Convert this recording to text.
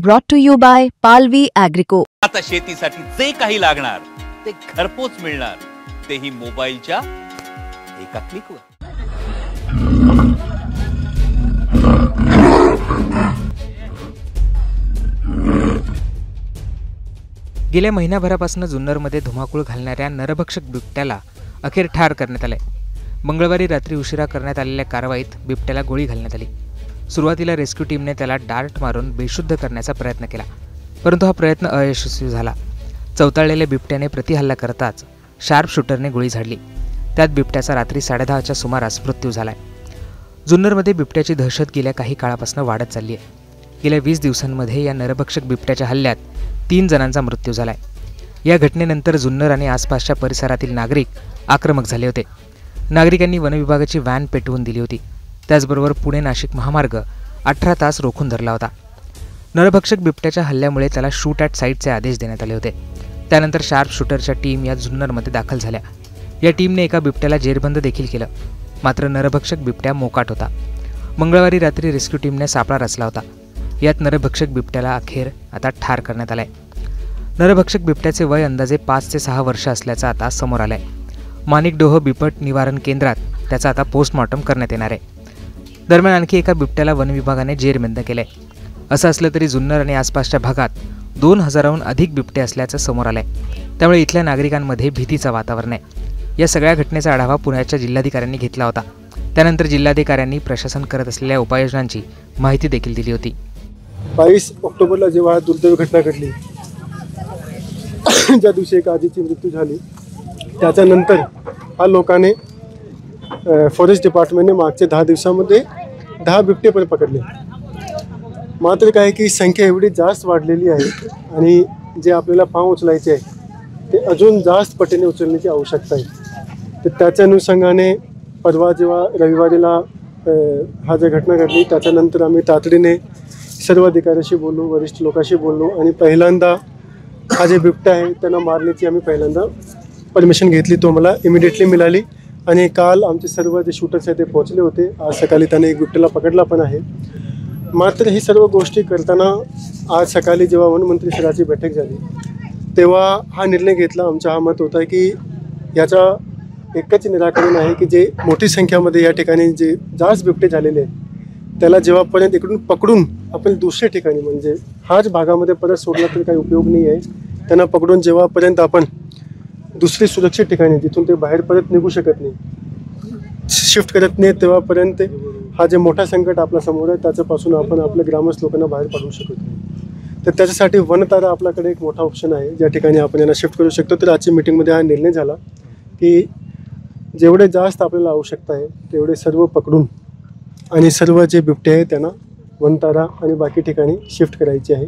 Brought to you by Palvi Agrico. आता शेतीसाठी जे काही लागणार ते घरपोच मिळणार, तेही मोबाईलच्या एका क्लिकवर। गेल्या महिनाभरापासून जुन्नरमध्ये धुमाकूळ घालणाऱ्या नरभक्षक बिबट्याला अखेर ठार करण्यात आले। मंगळवारी रात्री उशिरा करण्यात आलेल्या कारवाईत बिबट्याला गोळी घालण्यात आली। सुरुवातीला रेस्क्यू टीमने त्याला डार्ट मारून बेशुद्ध करण्याचा प्रयत्न केला, परंतु हा प्रयत्न अयशस्वी झाला। चवताळलेल्या बिबट्याने प्रतिहल्ला करताच शार्प शूटरने गोळी झाडली। त्यात बिबट्याचा रात्री 10:30च्या सुमारास मृत्यू झालाय। जुन्नरमध्ये बिबट्याची दहशत गेल्या काही काळापासून वाढत चालली आहे। गेल्या 20 दिवसांमध्ये या नरभक्षक बिबट्याच्या हल्ल्यात 3 जणांचा मृत्यू झालाय। या घटनेनंतर जुन्नर आणि आसपासच्या परिसरातील नागरिक आक्रमक झाले होते। नागरिकांनी वनविभागाची व्हॅन पेटवून दिली होती। त्याचबरोबर पुणे नाशिक महामार्ग 18 तास रोखून धरला होता। नरभक्षक बिबट्याच्या हल्ल्यामुळे त्याला शूट ॲट साईटचे आदेश देण्यात आले होते। त्यानंतर शार्प शूटरच्या टीम या जुन्नरमध्ये दाखल झाल्या। या टीमने एका बिबट्याला जेरबंद देखील केलं, मात्र नरभक्षक बिबट्या मोकाट होता। मंगळवारी रात्री रेस्क्यू टीमने सापळा रचला होता। यात नरभक्षक बिबट्याला अखेर आता ठार करण्यात आलाय। नरभक्षक बिबट्याचे वय अंदाजे 5 ते 6 वर्ष असल्याचं आता समोर आलंय। माणिकडोह बिबट निवारण केंद्रात त्याचा आता पोस्टमॉर्टम करण्यात येणार आहे। दरम्यान आणखी एका बिबट्याला वन विभागाने जेरबंद केलंय। असं असलं तरी जुन्नर आणि आसपासच्या भागात 2000हून अधिक बिबटे असल्याचं समोर आलंय। त्यामुळे इथल्या नागरिकांमध्ये भीतीचं वातावरण आहे। या सगळ्या घटनेचा आढावा पुण्याच्या जिल्हाधिकाऱ्यांनी घेतला होता। त्यानंतर जिल्हाधिकाऱ्यांनी प्रशासन करत असलेल्या उपाययोजनांची माहिती देखील दिली होती। 22 ऑक्टोबरला जेव्हा दुर्दैवी घटना घडली, ज्या दिवशी एका आजीची मृत्यू झाली, त्याच्यानंतर हा लोकांनी फॉरेस्ट डिपार्टमेंटने मागच्या 10 दिवसामध्ये 10 बिबटे पण पकडले। मात्र काय की संख्या एवढी जास्त वाढलेली आहे आणि जे आपल्याला पाव उचलायचे आहे ते अजून जास्त पटीने उचलण्याची आवश्यकता आहे। तर त्याच्या अनुषंगाने परवा जेव्हा रविवारीला हा जी घटना घडली, त्याच्यानंतर आम्ही तातडीने सर्व अधिकाऱ्याशी बोललो, वरिष्ठ लोकांशी बोललो आणि पहिल्यांदा हा जे बिबटा आहे त्यांना मारण्याची आम्ही पहिल्यांदा परमिशन घेतली। तो मला इमिडिएटली मिळाली आणि काल आमचे सर्व जे शूटर्स आहेत ते पोहोचले होते। आज सकाळी त्याने एक बिबट्याला पकडला पण आहे। मात्र ही सर्व गोष्टी करताना आज सकाळी जेव्हा वनमंत्री सराची बैठक झाली तेव्हा हा निर्णय घेतला। आमचा हा मत होता की याचा एकच निराकरण आहे की जे मोठी संख्येमध्ये या ठिकाणी जे जास्त बिबटे झालेले आहेत त्याला जेव्हापर्यंत इकडून पकडून आपण दुसऱ्या ठिकाणी म्हणजे हाच भागामध्ये परत सोडला तरी काही उपयोग नाही आहे। त्यांना पकडून जेव्हापर्यंत आपण दुसरी सुरक्षित ठिकाणी जिथून ते बाहेर परत निघू शकत नाही, शिफ्ट करत नाही, तेव्हापर्यंत हा जे मोठा संकट आपल्या समोर आहे त्याच्यापासून आपण आपल्या ग्रामस्थ लोकांना बाहेर पाडू शकत नाही। तर त्याच्यासाठी वनतारा आपल्याकडे एक मोठा ऑप्शन आहे ज्या ठिकाणी आपण यांना शिफ्ट करू शकतो। तर आजच्या मीटिंगमध्ये हा निर्णय झाला की जेवढे जास्त आपल्याला आवश्यकता आहे तेवढे सर्व पकडून आणि सर्व जे बिबटे आहेत त्यांना वनतारा आणि बाकी ठिकाणी शिफ्ट करायचे आहे।